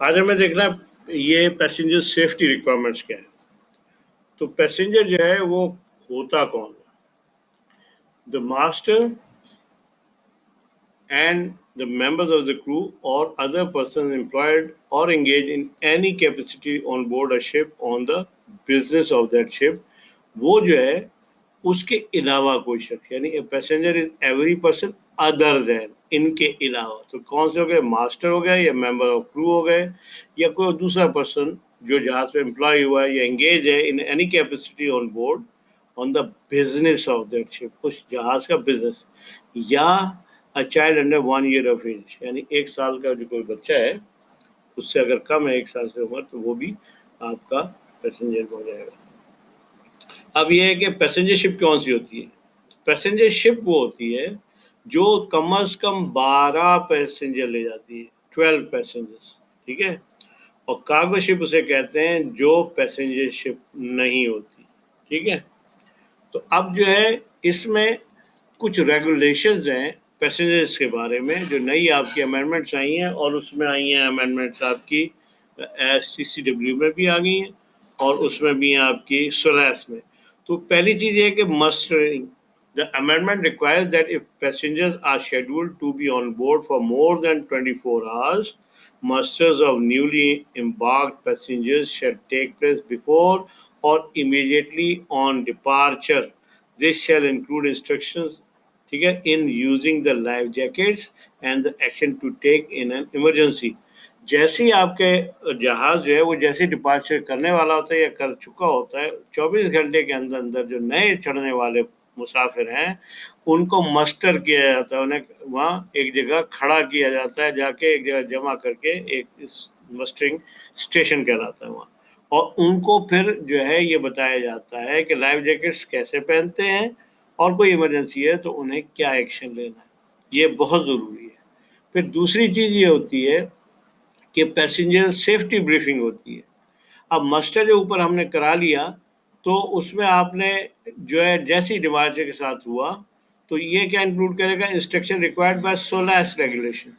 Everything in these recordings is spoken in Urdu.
آج ہمیں دیکھنا یہ پیسنجر سیفٹی ریکوائرمنٹس کیا ہے. تو پیسنجر جو ہے وہ ہوتا کون ہے؟ The master and the members of the crew or other persons employed or engaged in any capacity on board a ship on the business of that ship. وہ جو ہے اس کے علاوہ کوئی شخص، یعنی passenger is every person other than, ان کے علاوہ. تو کون سے ہو گئے؟ ماسٹر ہو گئے یا ممبر آف کرو ہو گئے یا کوئی دوسرا پرسن جو جہاز پہ امپلائی ہوا ہے یا انگیج ہے in any capacity on board on the business of that ship, اس جہاز کا بزنس. یا a child under 1 year of age، یعنی 1 سال کا جو کوئی بچہ ہے اس سے اگر کم ہے 1 سال سے عمر تو وہ بھی آپ کا پیسنجر ہو جائے گا. اب یہ ہے کہ پیسنجر شپ کون سی ہوتی ہے؟ پیسنجر شپ وہ ہوتی ہے جو کم از کم 12 پیسنجر لے جاتی ہے، 12 پیسنجر، ٹھیک ہے. اور کارگو شپ اسے کہتے ہیں جو پیسنجر شپ نہیں ہوتی، ٹھیک ہے. تو اب جو ہے اس میں کچھ ریگولیشنز ہیں پیسنجرس کے بارے میں جو نئی آپ کی امینڈمنٹس آئی ہیں، اور اس میں آئی ہیں امینڈمنٹس آپ کی STCW میں بھی آ گئی ہیں اور اس میں بھی ہیں آپ کی SOLAS میں. تو پہلی چیز یہ ہے کہ مسٹرنگ. The amendment requires that if passengers are scheduled to be on board for more than 24 hours, musters of newly embarked passengers shall take place before or immediately on departure. This shall include instructions, ٹھیک ہے, in using the life jackets and the action to take in an emergency. جیسے ہی آپ کے جہاز جو ہے وہ جیسے ڈپارچر کرنے والا ہوتا ہے یا کر چکا ہوتا ہے، 24 گھنٹے کے اندر اندر جو نئے چڑھنے والے مسافر ہیں ان کو مسٹر کیا جاتا ہے، انہیں وہاں ایک جگہ کھڑا کیا جاتا ہے، جا کے ایک جگہ جمع کر کے ایک مسٹرنگ اسٹیشن کہلاتا ہے وہاں. اور ان کو پھر جو ہے یہ بتایا جاتا ہے کہ لائف جیکٹس کیسے پہنتے ہیں اور کوئی ایمرجنسی ہے تو انہیں کیا ایکشن لینا ہے. یہ بہت ضروری ہے. پھر دوسری چیز یہ ہوتی ہے کہ پیسنجر سیفٹی بریفنگ ہوتی ہے. اب مسٹر جو اوپر ہم نے کرا لیا تو اس میں آپ نے جو ہے جیسی ڈپارچر کے ساتھ ہوا تو یہ کیا انکلوڈ کرے گا؟ Instruction required by SOLAS regulation,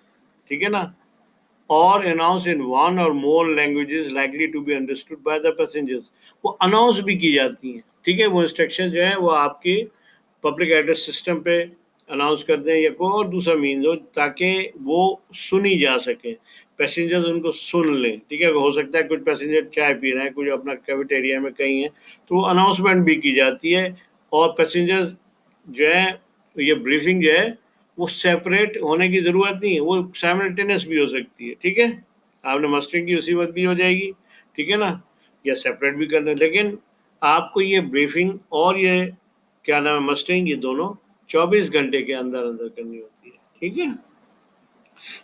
ٹھیک ہے نا. اور announce in 1 or more languages likely to be understood by the passengers. وہ اناؤنس بھی کی جاتی ہیں، ٹھیک ہے. وہ انسٹرکشن جو ہے وہ آپ کی پبلک ایڈریس سسٹم پہ اناؤنس کر دیں یا کوئی اور دوسرا مینز ہو تاکہ وہ سنی جا سکے، پیسنجرز ان کو سن لیں، ٹھیک ہے. ہو سکتا ہے کچھ پیسنجر چائے پی رہے ہیں، کچھ اپنا کیفیٹیریا میں کہیں ہیں تو وہ اناؤنسمنٹ بھی کی جاتی ہے. اور پیسنجر جو ہے یہ بریفنگ جو ہے وہ سیپریٹ ہونے کی ضرورت نہیں ہے، وہ سائملٹینس بھی ہو سکتی ہے، ٹھیک ہے. آپ نے مسٹرنگ کی اسی وقت بھی ہو جائے گی، ٹھیک ہے نا، یا سیپریٹ بھی کرنا. لیکن آپ کو یہ بریفنگ اور یہ کیا نام ہے مسٹرنگ، یہ دونوں 24 گھنٹے کے اندر اندر کرنی ہوتی ہے، ٹھیک ہے.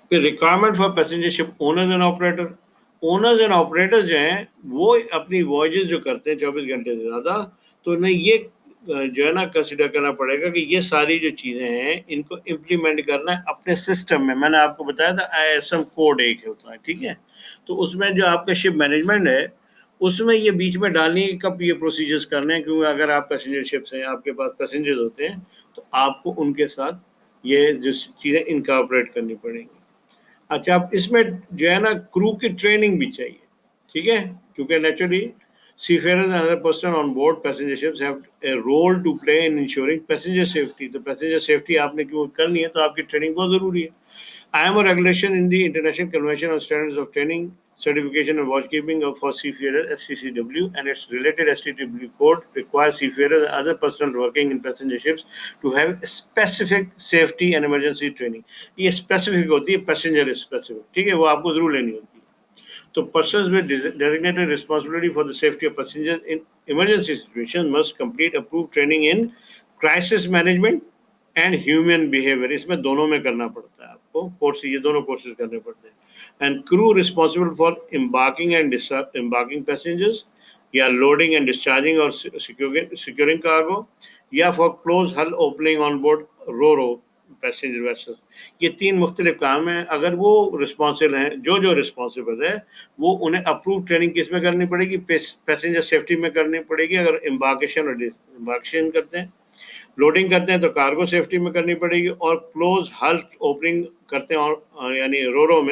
پھر requirement for passenger ship owners and operator. Owners and operator جو ہیں وہ اپنی وائجز جو کرتے ہیں 24 گھنٹے سے زیادہ، تو انہیں یہ جو ہے نا کنسیڈر کرنا پڑے گا کہ یہ ساری جو چیزیں ہیں ان کو امپلیمنٹ کرنا ہے اپنے سسٹم میں. میں نے آپ کو بتایا تھا ISM کوڈ ایک ہوتا ہے، ٹھیک ہے. تو اس میں جو آپ کا شپ مینجمنٹ ہے اس میں یہ بیچ میں ڈالنی ہے کب یہ پروسیجرز کرنے ہیں، کیونکہ اگر آپ پیسنجر شپس ہیں، آپ کے پاس پیسنجرز ہوتے ہیں تو آپ کو ان کے ساتھ یہ جو چیزیں انکارپوریٹ کرنی پڑیں گی. اچھا، اب اس میں جو ہے نا کرو کی ٹریننگ بھی چاہیے، ٹھیک ہے، کیونکہ naturally seafarers and other person on board passenger ships have a role to play in ensuring passenger safety. تو passenger safety آپ نے کیوں کرنی ہے تو آپ کی ٹریننگ بہت ضروری ہے. IMO regulation in the International Convention on Standards of Training, Certification and Watchkeeping for Seafarers (STCW) and its related STCW code requires seafarers and other personnel working in passenger ships to have specific safety and emergency training. یہ specific ہوتی ہے، passenger specific، ٹھیک ہے، وہ آپ کو ضرور لینی ہوتی ہے. So persons with designated responsibility for the safety of passengers in emergency situations must complete approved training in crisis management and human behavior. اس میں دونوں میں کرنا پڑتا ہے آپ کو کورس، یہ دونوں کورسز کرنے پڑتے ہیں. And crew responsible for embarking and disembarking passengers یا loading and discharging اور securing cargo یا for close hull opening on board ro-ro passenger vessel. یہ 3 مختلف کام ہیں. اگر وہ رسپانسبل ہیں، جو رسپانسبل ہے وہ انہیں اپروو ٹریننگ کس میں کرنی پڑے گی؟ پیسنجر سیفٹی میں کرنی پڑے گی. اگر امبارکیشن اور ڈسامبارکیشن کرتے ہیں، لوڈنگ کرتے ہیں تو کارگو سیفٹی میں کرنی پڑے گی. اور کلوز ہل اوپننگ کرتے ہیں اور یعنی رو میں